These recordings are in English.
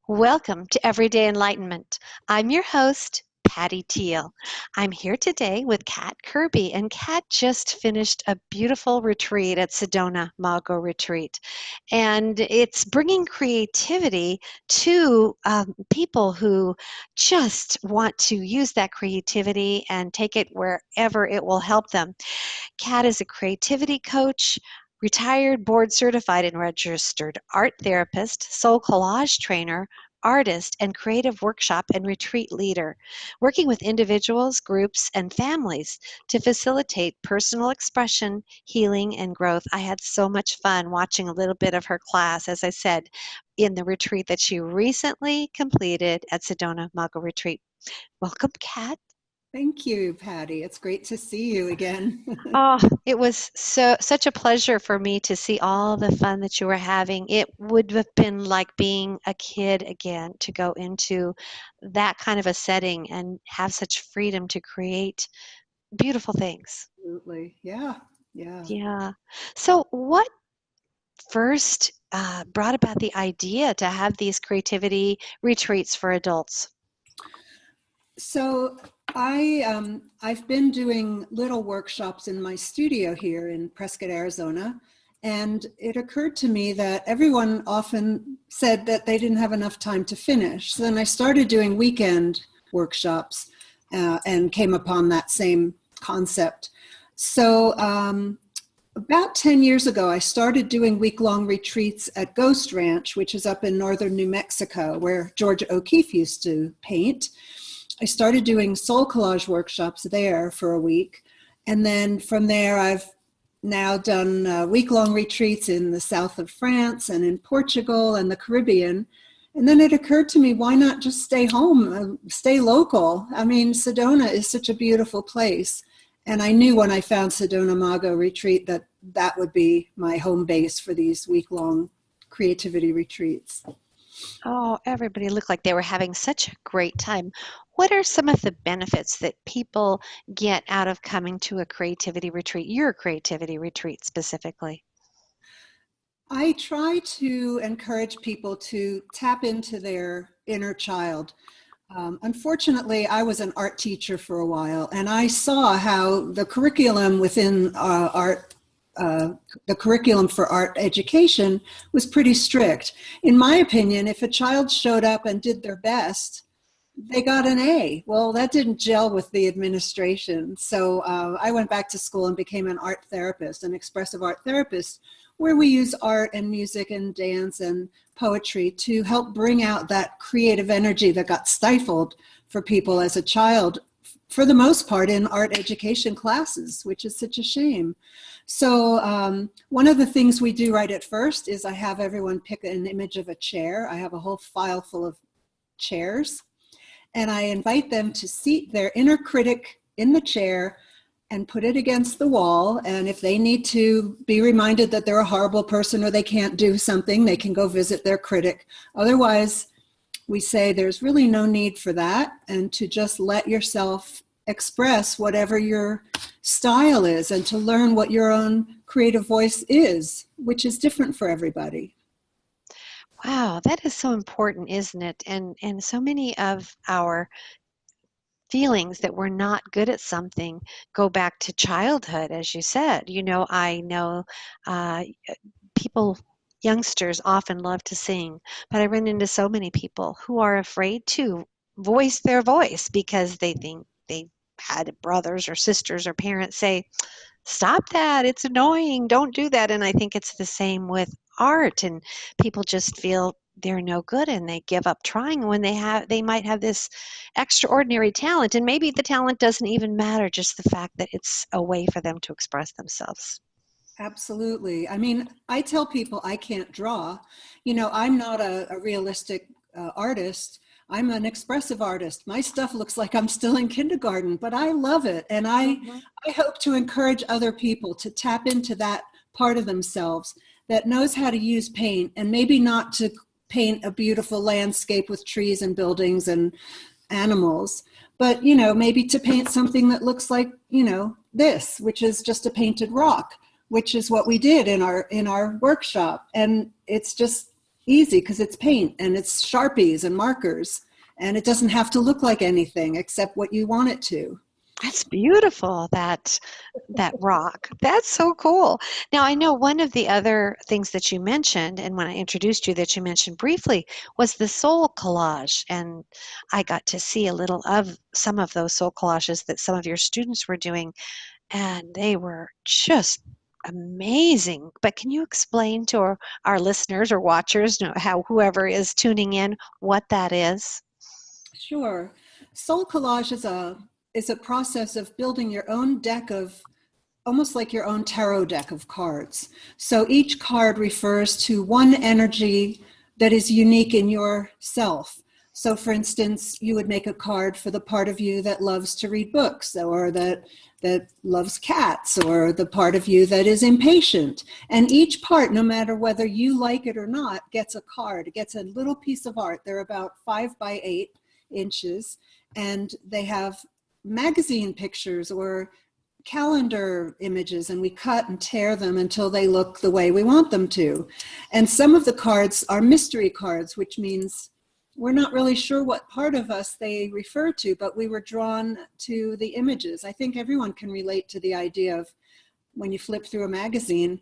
Welcome to Everyday Enlightenment. I'm your host, Patty Teal. I'm here today with Kat Kirby, and Kat just finished a beautiful retreat at Sedona Mago Retreat. And it's bringing creativity to people who just want to use that creativity and take it wherever it will help them. Kat is a creativity coach, retired board certified and registered art therapist, soul collage trainer, artist, and creative workshop and retreat leader, working with individuals, groups, and families to facilitate personal expression, healing, and growth. I had so much fun watching a little bit of her class, as I said, in the retreat that she recently completed at Sedona Mago Retreat. Welcome, Kat. Thank you, Patty. It's great to see you again. Oh, it was such a pleasure for me to see all the fun that you were having. It would have been like being a kid again to go into that kind of a setting and have such freedom to create beautiful things. Absolutely. Yeah. Yeah. Yeah. So, what first brought about the idea to have these creativity retreats for adults? So I've been doing little workshops in my studio here in Prescott, Arizona, and it occurred to me that everyone often said that they didn't have enough time to finish. So then I started doing weekend workshops and came upon that same concept. So about 10 years ago, I started doing week-long retreats at Ghost Ranch, which is up in northern New Mexico, where George O'Keeffe used to paint. I started doing soul collage workshops there for a week. And then from there, I've now done week-long retreats in the south of France and in Portugal and the Caribbean. And then it occurred to me, why not just stay home, stay local? I mean, Sedona is such a beautiful place. And I knew when I found Sedona Mago Retreat that that would be my home base for these week-long creativity retreats. Oh, everybody looked like they were having such a great time. What are some of the benefits that people get out of coming to a creativity retreat, your creativity retreat specifically? I try to encourage people to tap into their inner child. Unfortunately, I was an art teacher for a while, and I saw how the curriculum within the curriculum for art education was pretty strict. In my opinion, if a child showed up and did their best, they got an A. Well, that didn't gel with the administration. So I went back to school and became an art therapist, an expressive art therapist, where we use art and music and dance and poetry to help bring out that creative energy that got stifled for people as a child, for the most part in art education classes, which is such a shame. So one of the things we do right at first is I have everyone pick an image of a chair. I have a whole file full of chairs, and I invite them to seat their inner critic in the chair and put it against the wall. And if they need to be reminded that they're a horrible person or they can't do something, they can go visit their critic. Otherwise, we say there's really no need for that, and to just let yourself express whatever your style is and to learn what your own creative voice is, which is different for everybody. Wow, that is so important, isn't it? And so many of our feelings that we're not good at something go back to childhood, as you said. I know uh, people, youngsters often love to sing, but I run into so many people who are afraid to voice their voice because they think they had brothers or sisters or parents say, stop that, it's annoying, don't do that. And I think it's the same with art, and people just feel they're no good and they give up trying when they might have this extraordinary talent, and maybe the talent doesn't even matter, just the fact that it's a way for them to express themselves. Absolutely. I mean, I tell people I can't draw. You know, I'm not a realistic artist. I'm an expressive artist. My stuff looks like I'm still in kindergarten, but I love it. And Mhm. I hope to encourage other people to tap into that part of themselves that knows how to use paint, and maybe not to paint a beautiful landscape with trees and buildings and animals, but, you know, maybe to paint something that looks like, you know, this, which is just a painted rock, which is what we did in our workshop. And it's just easy because it's paint and it's Sharpies and markers, and it doesn't have to look like anything except what you want it to. That's beautiful, that rock. That's so cool. Now, I know one of the other things that you mentioned, and when I introduced you that you mentioned briefly, was the soul collage. And I got to see a little of some of those soul collages that some of your students were doing, and they were just amazing. But can you explain to our listeners or watchers, how whoever is tuning in, what that is? Sure. Soul collage is a process of building your own deck of, almost like your own tarot deck of cards. So each card refers to one energy that is unique in yourself. So for instance, you would make a card for the part of you that loves to read books, or that loves cats, or the part of you that is impatient. And each part, no matter whether you like it or not, gets a card. It gets a little piece of art. They're about 5 by 8 inches, and they have magazine pictures or calendar images, and we cut and tear them until they look the way we want them to. And some of the cards are mystery cards, which means we're not really sure what part of us they refer to, but we were drawn to the images. I think everyone can relate to the idea of when you flip through a magazine,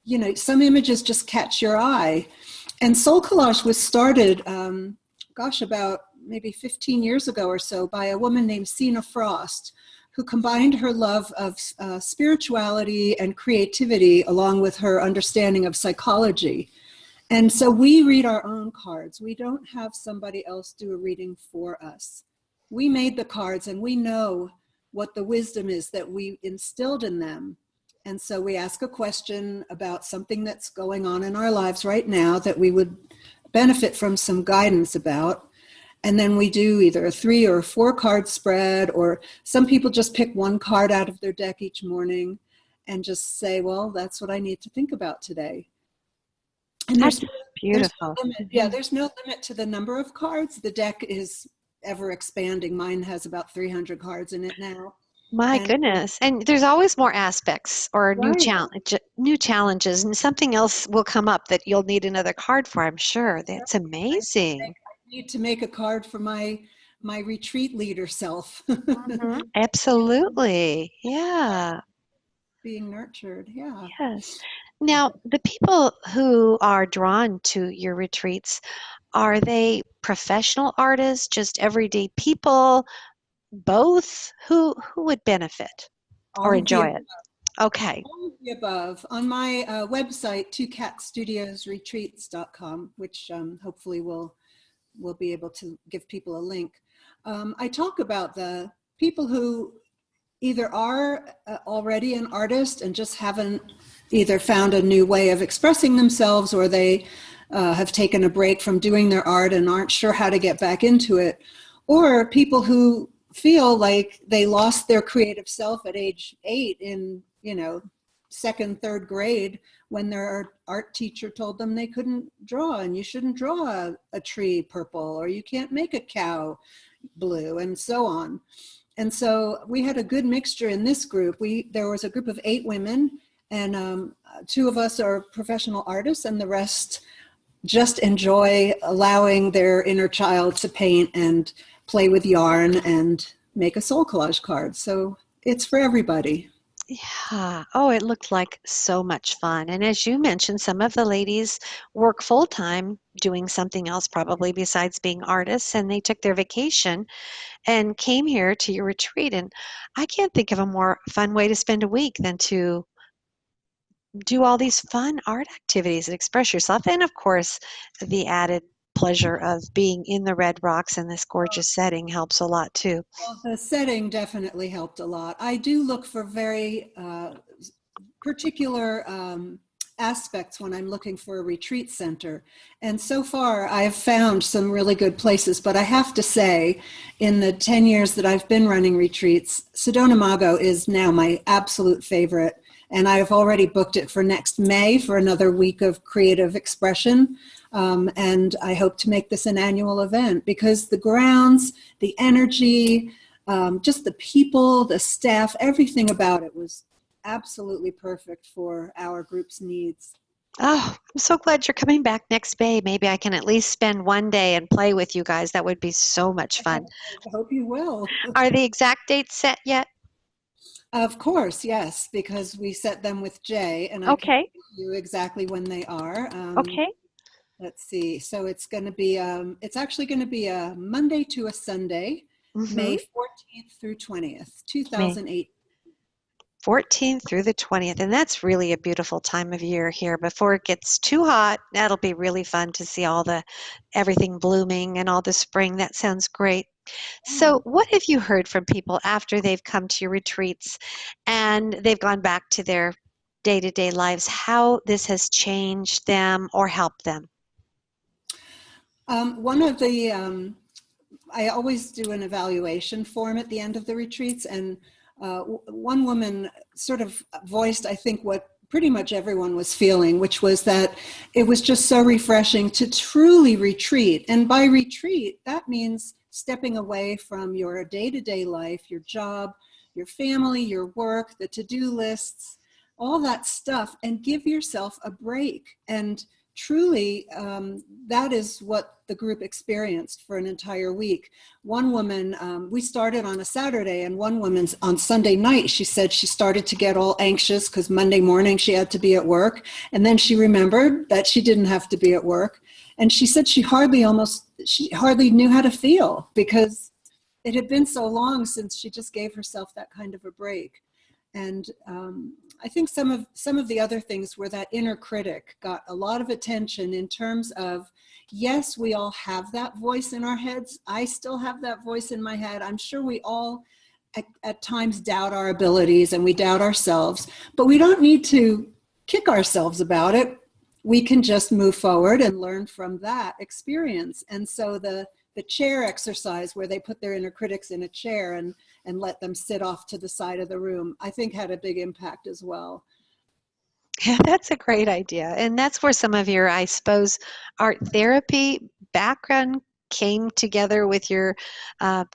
you know, some images just catch your eye. And Soul Collage was started, about maybe 15 years ago or so, by a woman named Sina Frost, who combined her love of spirituality and creativity along with her understanding of psychology. And so we read our own cards. We don't have somebody else do a reading for us. We made the cards, and we know what the wisdom is that we instilled in them. And so we ask a question about something that's going on in our lives right now that we would benefit from some guidance about. And then we do either a 3 or 4 card spread, or some people just pick one card out of their deck each morning and just say, well, that's what I need to think about today. And That's there's beautiful. no limit. Yeah, there's no limit to the number of cards. The deck is ever expanding. Mine has about 300 cards in it now. My And goodness. And there's always more aspects or right, new challenges, and something else will come up that you'll need another card for, I'm sure. That's amazing. I need to make a card for my retreat leader self. Mhm. Absolutely. Yeah. Being nurtured. Yeah. Yes. Now, the people who are drawn to your retreats, are they professional artists, just everyday people, both? Who would benefit or All of the enjoy it? Okay. All of the above. On my website, twocatstudiosretreats.com, which hopefully will be able to give people a link. I talk about the people who either are already an artist and just haven't either found a new way of expressing themselves, or they have taken a break from doing their art and aren't sure how to get back into it, or people who feel like they lost their creative self at age 8 in, you know, second, third grade, when their art teacher told them they couldn't draw, and you shouldn't draw a tree purple, or you can't make a cow blue, and so on. And so we had a good mixture in this group. There was a group of 8 women, and 2 of us are professional artists, and the rest just enjoy allowing their inner child to paint and play with yarn and make a soul collage card. So it's for everybody. Yeah. Oh, it looked like so much fun. And as you mentioned, some of the ladies work full time doing something else, probably besides being artists, and they took their vacation and came here to your retreat. And I can't think of a more fun way to spend a week than to do all these fun art activities and express yourself. And of course, the added pleasure of being in the Red Rocks in this gorgeous setting helps a lot too. Well, the setting definitely helped a lot. I do look for very particular aspects when I'm looking for a retreat center. And so far, I've found some really good places. But I have to say, in the 10 years that I've been running retreats, Sedona Mago is now my absolute favorite. And I've already booked it for next May for another week of creative expression. And I hope to make this an annual event, because the grounds, the energy, just the people, the staff, everything about it was absolutely perfect for our group's needs. Oh, I'm so glad you're coming back next May. Maybe I can at least spend one day and play with you guys. That would be so much fun. I hope you will. Are the exact dates set yet? Of course, yes, because we set them with Jay, and I can Okay. tell you exactly when they are. Okay. Let's see. So it's going to be, it's actually going to be a Monday to a Sunday, Mm-hmm. May 14th through 20th, May 2008. 14th through the 20th. And that's really a beautiful time of year here before it gets too hot. That'll be really fun to see all the everything blooming and all the spring. That sounds great. So, what have you heard from people after they've come to your retreats and they've gone back to their day-to-day lives, how this has changed them or helped them? One of the, I always do an evaluation form at the end of the retreats, and one woman sort of voiced, I think, what pretty much everyone was feeling, which was that it was just so refreshing to truly retreat. And by retreat, that means stepping away from your day-to-day life, your job, your family, your work, the to-do lists, all that stuff, and give yourself a break. And truly, that is what the group experienced for an entire week. One woman, we started on a Saturday, and one woman on Sunday night, she said she started to get all anxious because Monday morning she had to be at work. And then she remembered that she didn't have to be at work. And she said she hardly knew how to feel because it had been so long since she just gave herself that kind of a break. And I think some of the other things were that inner critic got a lot of attention in terms of, yes, we all have that voice in our heads. I still have that voice in my head. I'm sure we all at times doubt our abilities and we doubt ourselves, but we don't need to kick ourselves about it. We can just move forward and learn from that experience. And so the chair exercise where they put their inner critics in a chair and let them sit off to the side of the room, I think had a big impact as well. Yeah, that's a great idea. And that's where some of your, I suppose, art therapy background came together with your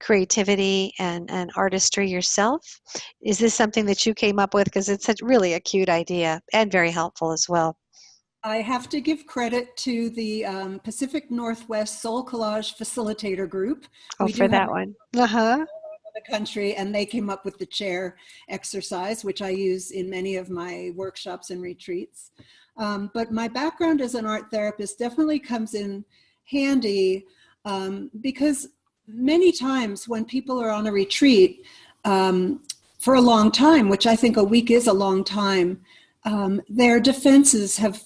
creativity and artistry yourself. Is this something that you came up with? Because it's really a cute idea and very helpful as well. I have to give credit to the Pacific Northwest Soul Collage Facilitator Group. Oh, We for do have that one. Uh-huh. the country, and they came up with the chair exercise, which I use in many of my workshops and retreats. But my background as an art therapist definitely comes in handy because many times when people are on a retreat for a long time, which I think a week is a long time, their defenses have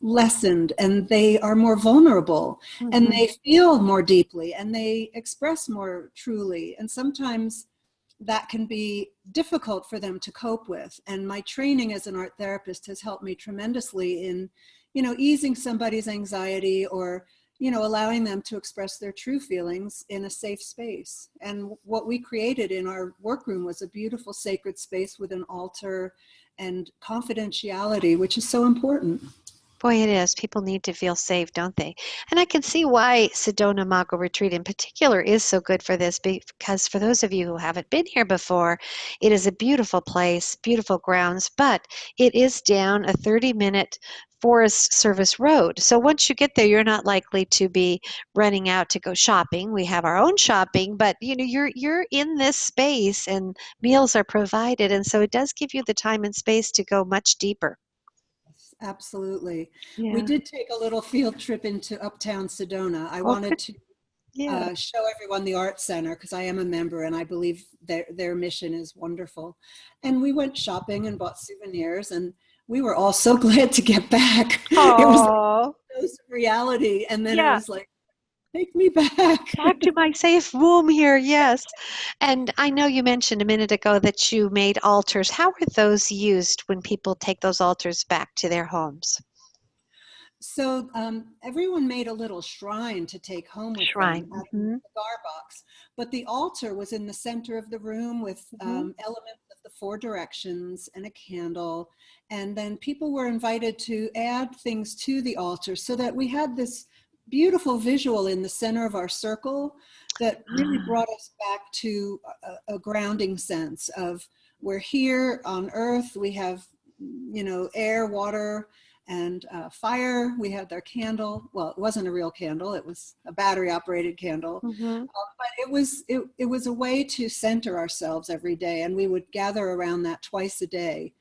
lessened and they are more vulnerable and Mhm. they feel more deeply and they express more truly, and sometimes that can be difficult for them to cope with. And my training as an art therapist has helped me tremendously in, easing somebody's anxiety or, allowing them to express their true feelings in a safe space. And what we created in our workroom was a beautiful sacred space with an altar and confidentiality, which is so important. Boy, it is. People need to feel safe, don't they? And I can see why Sedona Mago Retreat in particular is so good for this, because for those of you who haven't been here before, it is a beautiful place, beautiful grounds, but it is down a 30-minute Forest Service road. So once you get there, you're not likely to be running out to go shopping. We have our own shopping, but you're in this space and meals are provided, and so it does give you the time and space to go much deeper. Absolutely. We Yeah. did take a little field trip into Uptown Sedona. I Okay. wanted to Yeah. show everyone the art center because I am a member and I believe their mission is wonderful. And we went shopping and bought souvenirs, and we were all so glad to get back. It was like Oh, a dose of reality, and then it yeah. was like, take me back. Back to my safe womb here, yes. And I know you mentioned a minute ago that you made altars. How are those used when people take those altars back to their homes? So everyone made a little shrine to take home with them Shrine. out of Hmm. the cigar box, but the altar was in the center of the room with Hmm. elements of the four directions and a candle. And then people were invited to add things to the altar so that we had this beautiful visual in the center of our circle that really Ah, brought us back to a grounding sense of we're here on earth, we have, air, water, and fire. We had their candle. Well, it wasn't a real candle. It was a battery operated candle. Mm-hmm. But it was a way to center ourselves every day. And we would gather around that twice a day,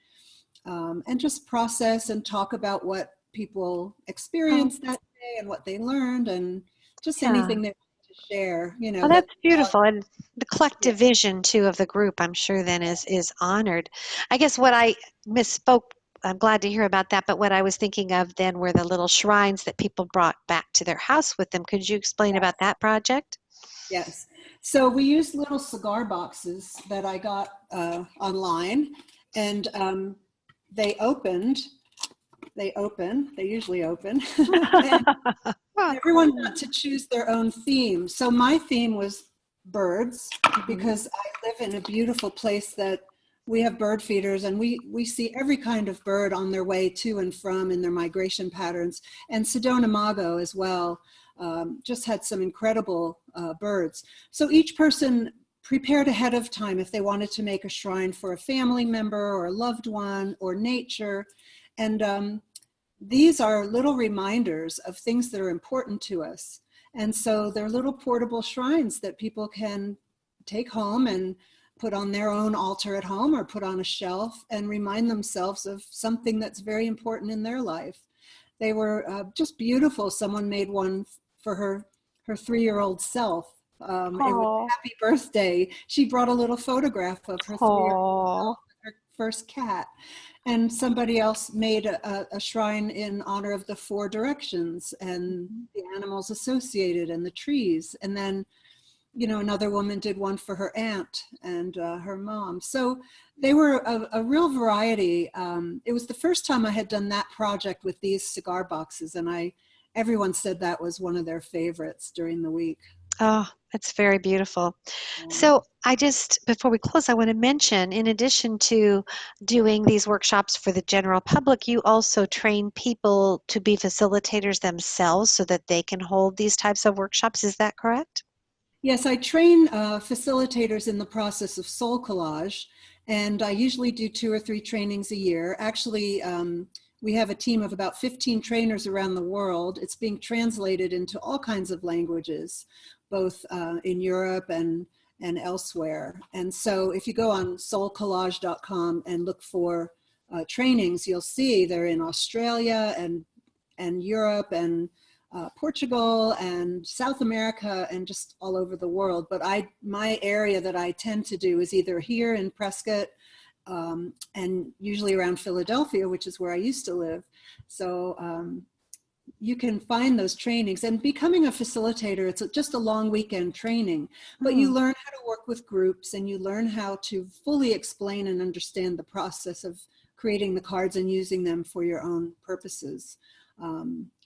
and just process and talk about what people Oh, experienced that day and what they learned, and just yeah. anything they wanted to share, Oh, that, that's beautiful. And the yeah. collective vision too of the group, I'm sure then is honored. I guess what I misspoke, I'm glad to hear about that, but what I was thinking of then were the little shrines that people brought back to their house with them. Could you explain about that project? Yes. So we used little cigar boxes that I got online, and they opened. They usually open. And everyone got to choose their own theme. So my theme was birds, Mhm. because I live in a beautiful place that we have bird feeders, and we see every kind of bird on their way to and from in their migration patterns. And Sedona Mago as well, just had some incredible birds. So each person prepared ahead of time if they wanted to make a shrine for a family member or a loved one or nature. And these are little reminders of things that are important to us. And so they're little portable shrines that people can take home and put on their own altar at home, or put on a shelf and remind themselves of something that's very important in their life. They were just beautiful. Someone made one for her 3-year-old self. It was Oh, happy birthday. She brought a little photograph of her 3-year-old, oh, her first cat. And somebody else made a shrine in honor of the 4 directions and the animals associated and the trees. And then, another woman did one for her aunt and her mom. So they were a real variety. It was the first time I had done that project with these cigar boxes, and everyone said that was one of their favorites during the week. oh, that's very beautiful. Um, So I just, before we close, I want to mention, in addition to doing these workshops for the general public, you also train people to be facilitators themselves so that they can hold these types of workshops. Is that correct? Yes, I train facilitators in the process of soul collage, and I usually do 2 or 3 trainings a year. Actually, we have a team of about 15 trainers around the world. It's being translated into all kinds of languages, both in Europe and elsewhere. And so if you go on soulcollage.com and look for trainings, you'll see they're in Australia and Europe and Portugal and South America and just all over the world. But my area that I tend to do is either here in Prescott, and usually around Philadelphia, which is where I used to live. So you can find those trainings, and becoming a facilitator, it's just a long weekend training, but you Hmm. learn how to work with groups, and you learn how to fully explain and understand the process of creating the cards and using them for your own purposes.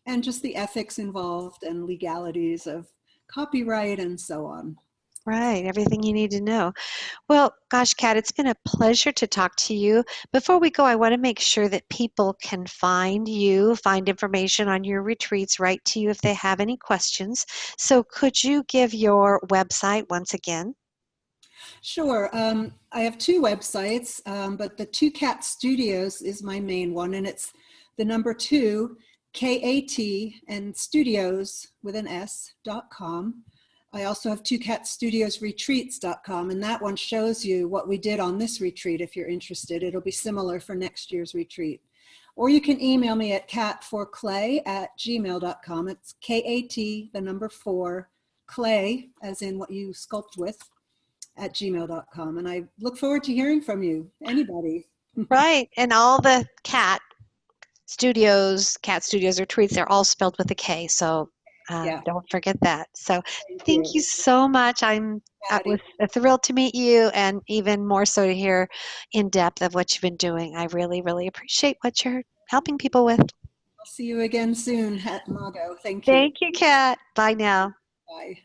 And just the ethics involved and legalities of copyright and so on. Right, everything you need to know. Well, gosh, Kat, it's been a pleasure to talk to you. Before we go, I want to make sure that people can find you, find information on your retreats, write to you if they have any questions. So could you give your website once again? Sure. I have 2 websites, but the Two Cat Studios is my main one, and it's the number 2, KAT, and studios with an S.com. I also have twocatstudiosretreats.com, and that one shows you what we did on this retreat if you're interested. It'll be similar for next year's retreat. Or you can email me at cat4clay@gmail.com. It's KAT, the number 4, clay, as in what you sculpt with, @gmail.com. And I look forward to hearing from you, anybody. Right, and all the cat studios or tweets, they're all spelled with a K. So Yeah, don't forget that. So thank thank you, you so much. I was Patty. a thrill to meet you, and even more so to hear in depth of what you've been doing. I really, really appreciate what you're helping people with. I'll see you again soon at Mago. Thank you. Thank you, Kat. Bye now. Bye.